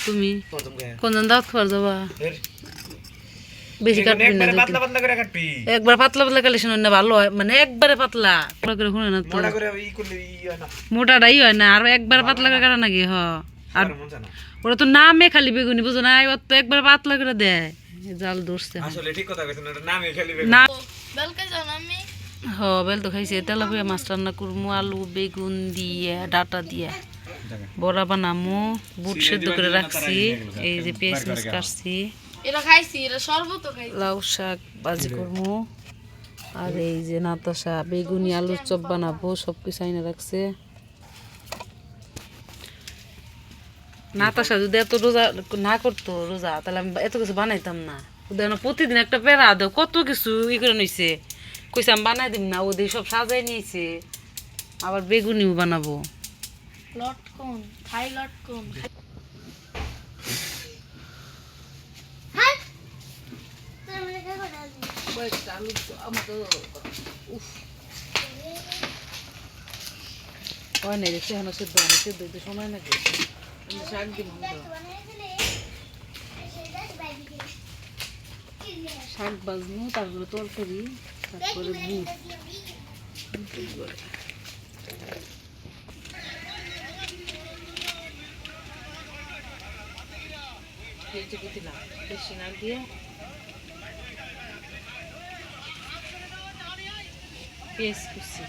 তুমি কোনজন দাওয়াত খাবার যাবা বেশি কাটবি না পাতলা পাতলা করে কাটবি একবার পাতলা পাতলা কাটলে শুনুন না ভালো হয় মানে একবারে পাতলা মোটা করে শুনে না তো মোটা করে ই করলে ই হয় না মোটাটাই হয় না আর একবার পাতলা করে কাটা নাকি হ আর ওরা তো নামে খালি বেগুনি বুঝো না ও তো একবার পাতলা করে দেয় জাল ধরছে আসলে ঠিক কথা কইছেন এটা নামে খালি বেগুন না বেল খাইছাও না আমি হ বেল তো খাইছে তেলাপিয়া মাছ রান্না করবো আলু বেগুন দিয়ে ডাটা দিয়ে বড়া বানামো বুট সেদ্ধ করে রাখছি এই যে পেঁয়াজ মাছ কাটছি এটা খাইছি এটা শরবত খাইছি লাউ শাক ভাজি করবো আর এই যে নাতাশা বেগুনি আলুর চপ বানাবো সব কিছু আইনে রাখছে নাতাশা যদি এত রোজা না করতো রোজা তাহলে আমি এত কিছু বানাইতাম না ওদের প্রতিদিন একটা পেড়া দেও কত কিছু ই করে নিছে কইছে আমি বানাই দিম না ওদের সব সাজাই নিয়েছে আবার বেগুনিও বানাবো লটকন খাই লটকন নেই দেখছি এখন সেদ্ধ হয় না সেদ্ধ হইতে সময় নাকি শাক দিব শাক বাজবো তারপরে তরকারি তারপরে বুট দিলাম বেশি না দিয়ে পেঁয়াজ কুচি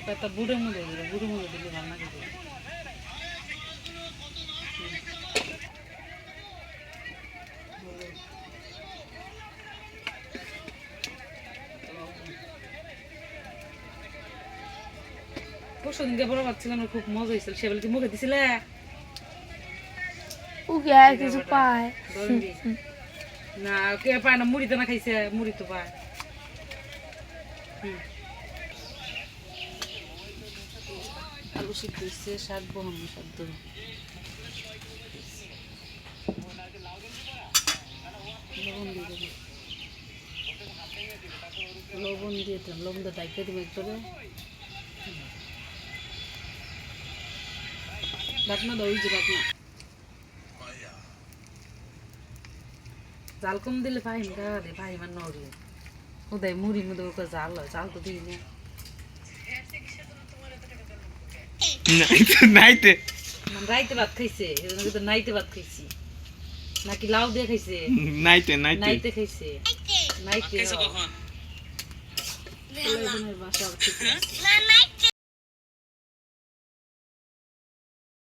পাতা বুড়ো মধ্যে দিলে ভালো লাগে পরশুদিনকে বড় পাচ্ছিলাম খুব মজা হয়েছিল সে বলে কি মুখে দিছিলে কিছু পায় না কে পায় না মুড়ি তো না খাইছে মুড়ি তো পায় আলু সিদ্ধ হচ্ছে শাক বহানো শাক দেবো লবণ দিয়ে দিলাম লবণ দিয়ে ডাইকে দিব একবারে ডাকনা দাও যে ডাকনা জাল কম দিলে ফাহিম গাড়ে ফাহিম আর নড়লে ওদের মুড়ি মধ্যে ওকে জাল হয় জাল তো দিই না নাইতে রাইতে ভাত খাইছে নাইতে ভাত খাইছি নাকি লাউ দিয়ে খাইছে নাইতে নাইতে খাইছে নাইতে না